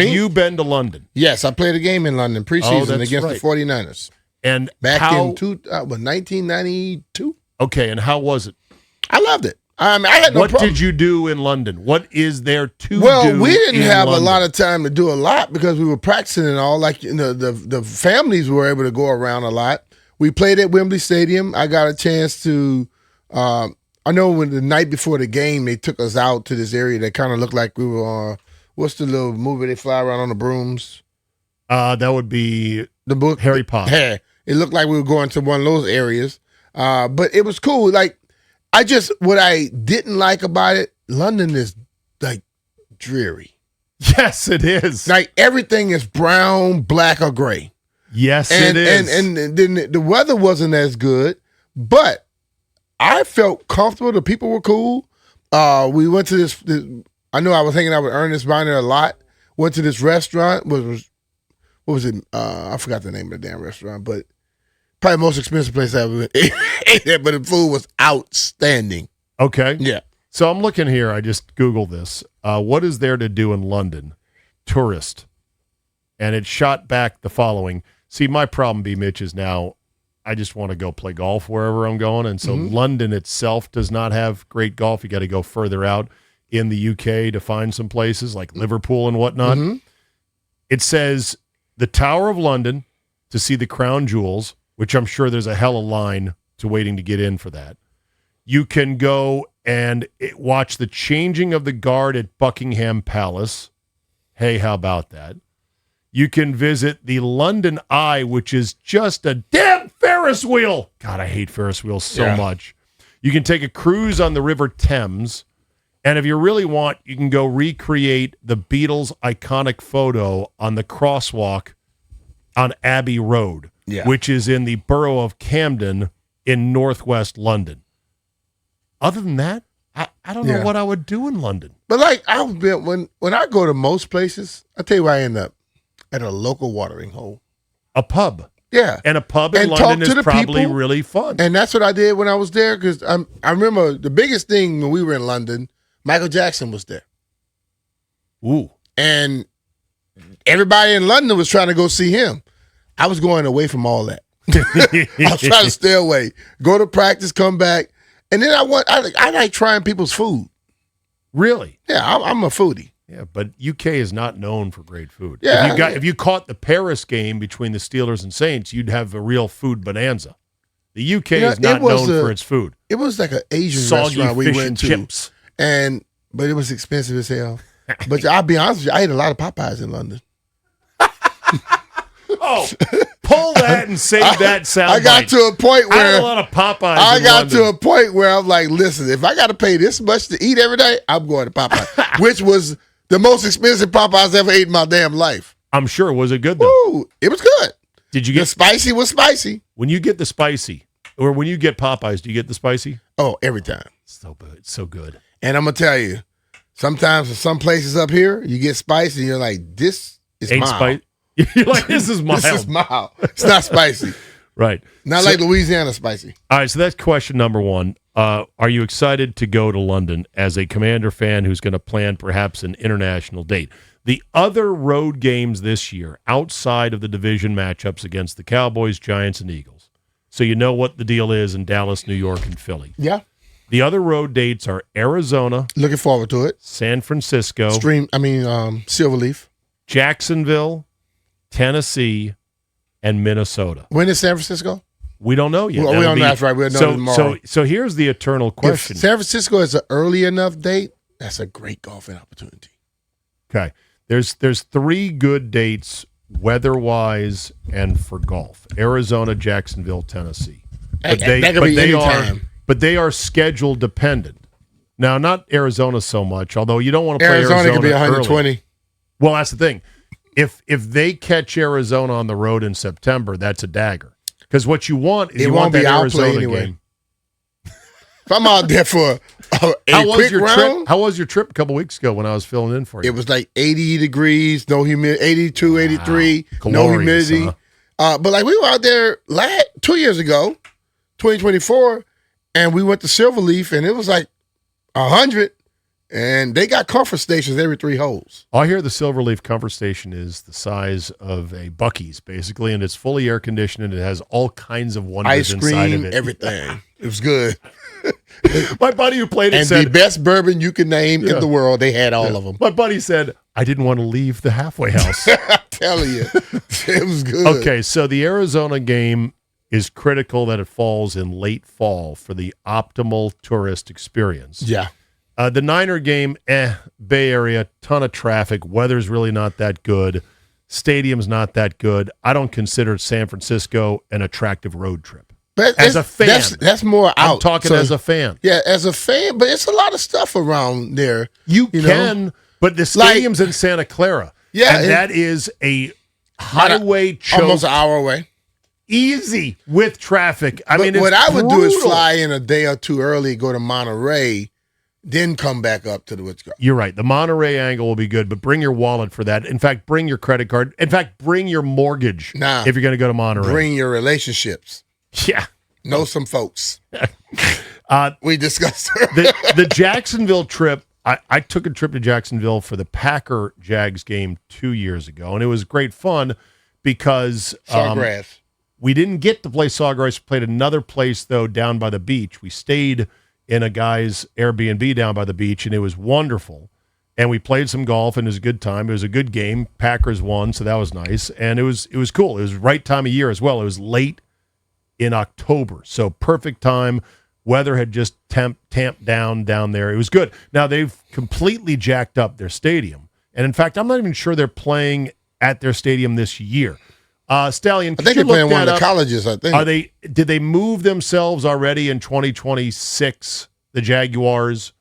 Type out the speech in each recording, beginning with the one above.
Have you been to London? Yes, I played a game in London preseason against the 49ers. And back in 1992. Okay, and how was it? I loved it. I had no problem. What did you do in London? What is there to do? Well, we didn't have London? a lot of time to do a lot because we were practicing and all. Like the families were able to go around a lot. We played at Wembley Stadium. I got a chance to. I know when the night before the game, they took us out to this area that kind of looked like we were on. What's the little movie they fly around on the brooms? That would be the book Harry Potter. Yeah, it looked like we were going to one of those areas, but it was cool. Like what I didn't like about it, London is like dreary. Yes, it is. Like everything is brown, black, or gray. Yes, it is. And then the weather wasn't as good, but I felt comfortable. The people were cool. We went to this. I know I was hanging out with Ernest Viner a lot. Went to this restaurant. What was it? I forgot the name of the damn restaurant, but probably the most expensive place I ever ate there. But the food was outstanding. Okay. Yeah. So I'm looking here. I just Googled this. What is there to do in London? Tourist. And it shot back the following. See, my problem, BMitch, is now I just want to go play golf wherever I'm going. And so London itself does not have great golf. You got to go further out in the UK to find some places like Liverpool and whatnot. It says the Tower of London to see the crown jewels, which I'm sure there's a hell of a line to waiting to get in for that. You can go and watch the changing of the guard at Buckingham Palace. Hey, how about that? You can visit the London Eye, which is just a damn Ferris wheel. God, I hate Ferris wheels so much. You can take a cruise on the River Thames. And if you really want, you can go recreate the Beatles' iconic photo on the crosswalk on Abbey Road, which is in the borough of Camden in northwest London. Other than that, I don't know what I would do in London. But like when I go to most places, I tell you where I end up. At a local watering hole. A pub. Yeah. And a pub in London is probably people, really fun. And that's what I did when I was there because I remember the biggest thing when we were in London, Michael Jackson was there. Ooh. And everybody in London was trying to go see him. I was going away from all that. I was trying to stay away. Go to practice, come back. And then I like trying people's food. Really? Yeah, I'm a foodie. Yeah, but UK is not known for great food. Yeah, if you caught the Paris game between the Steelers and Saints, you'd have a real food bonanza. The UK is not known for its food. It was like an Asian soggy restaurant we fish went and to, chips. but it was expensive as hell. But I'll be honest with you, I ate a lot of Popeyes in London. Oh, pull that and save that sound. I got to a point where I had a lot of Popeyes. I in got London. to a point where I'm like, listen, if I got to pay this much to eat every day, I'm going to Popeyes, which was the most expensive Popeyes I ever ate in my damn life. I'm sure. Was it good though? Ooh, it was good. Did you get the spicy? Was spicy. When you get the spicy, or when you get Popeyes, do you get the spicy? Oh, every time. So good, it's so good. And I'm gonna tell you, sometimes in some places up here, you get spicy, and you're like, this is mild. You're like, this is mild. This is mild. It's not spicy. Right. Not like Louisiana spicy. All right, so that's question number one. Are you excited to go to London as a Commander fan who's going to plan perhaps an international date? The other road games this year, outside of the division matchups against the Cowboys, Giants, and Eagles. So you know what the deal is in Dallas, New York, and Philly. Yeah. The other road dates are Arizona. Looking forward to it. San Francisco. Silverleaf. Jacksonville, Tennessee, and Minnesota. When is San Francisco? We don't know yet. Well, we don't know. That's right. We'll know tomorrow. So here's the eternal question. If San Francisco is an early enough date, that's a great golfing opportunity. Okay. There's three good dates weather-wise and for golf. Arizona, Jacksonville, Tennessee. But they are schedule dependent. Now, not Arizona so much, although you don't want to play Arizona could be 120. Early. Well, that's the thing. If they catch Arizona on the road in September, that's a dagger. Because what you want is you want that Arizona game. If I'm out there for a quick round. How was your trip a couple weeks ago when I was filling in for you? It was like 80 degrees, no humidity, 82, 83, no humidity. Huh? But like we were out there 2 years ago, 2024, and we went to Silverleaf, and it was like 100, And they got comfort stations every 3 holes. I hear the Silverleaf Comfort Station is the size of a Buc-ee's, basically, and it's fully air conditioned, and it has all kinds of wonders Ice inside of cream, it. everything. It was good. My buddy who played it And said, the best bourbon you can name in the world, they had all of them. my buddy said, I didn't want to leave the halfway house. I'm telling you, it was good. Okay, so the Arizona game is critical that it falls in late fall for the optimal tourist experience. Yeah. The Niner game, Bay Area, ton of traffic. Weather's really not that good. Stadium's not that good. I don't consider San Francisco an attractive road trip. But As a fan. That's more out. I'm talking So, as a fan. Yeah, as a fan, but it's a lot of stuff around there. You know? can, but the stadium's in Santa Clara. Yeah, and that is a highway choke. Almost an hour away. Easy with traffic. I mean, But what it's I would do is brutal. fly in a day or two early, go to Monterey, then come back up to the Woods. You're right. The Monterey angle will be good, but bring your wallet for that. In fact, bring your credit card. In fact, bring your mortgage Nah. if you're going to go to Monterey. Bring your relationships. Yeah. Know some folks. We discussed The Jacksonville trip, I took a trip to Jacksonville for the Packer-Jags game 2 years ago, and it was great fun because Sawgrass. we didn't get to play Sawgrass. We played another place, though, down by the beach. We stayed in a guy's Airbnb down by the beach, and it was wonderful. And we played some golf, and it was a good time. It was a good game. Packers won, so that was nice. And it was cool. It was right time of year as well. It was late in October, so perfect time. Weather had just tamped down there. It was good. Now, they've completely jacked up their stadium. And, in fact, I'm not even sure they're playing at their stadium this year. Stallion, I think they're playing one of the colleges, I think. Did they move themselves already in 2026, the Jaguars,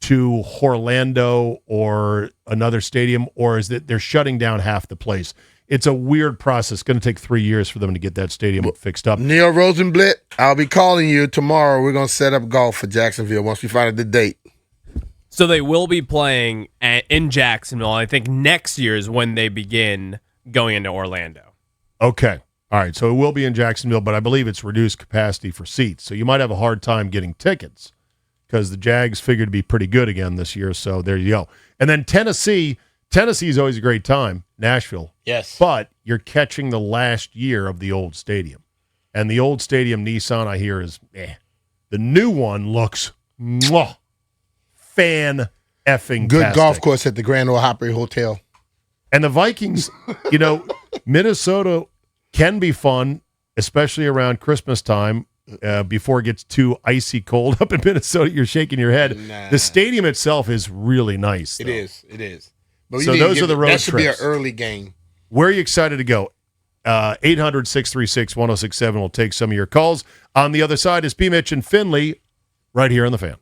to Orlando or another stadium, or is that they're shutting down half the place? It's a weird process. It's going to take 3 years for them to get that stadium fixed up. Neil Rosenblit, I'll be calling you tomorrow. We're going to set up golf for Jacksonville once we find out the date. So they will be playing in Jacksonville. I think next year is when they begin going into Orlando. Okay. All right. So it will be in Jacksonville, but I believe it's reduced capacity for seats. So you might have a hard time getting tickets because the Jags figured to be pretty good again this year. So there you go. And then Tennessee is always a great time. Nashville. Yes. But you're catching the last year of the old stadium. And the old stadium, Nissan, I hear, is The new one looks fan-effing-tastic. Good golf course at the Grand Ole Opry Hotel. And the Vikings, Minnesota can be fun, especially around Christmas time before it gets too icy cold up in Minnesota. You're shaking your head. Nah. The stadium itself is really nice. It is. But So those are the road That should be an trips. early game. Where are you excited to go? 800-636-1067 will take some of your calls. On the other side is BMitch and Finlay right here on The Fan.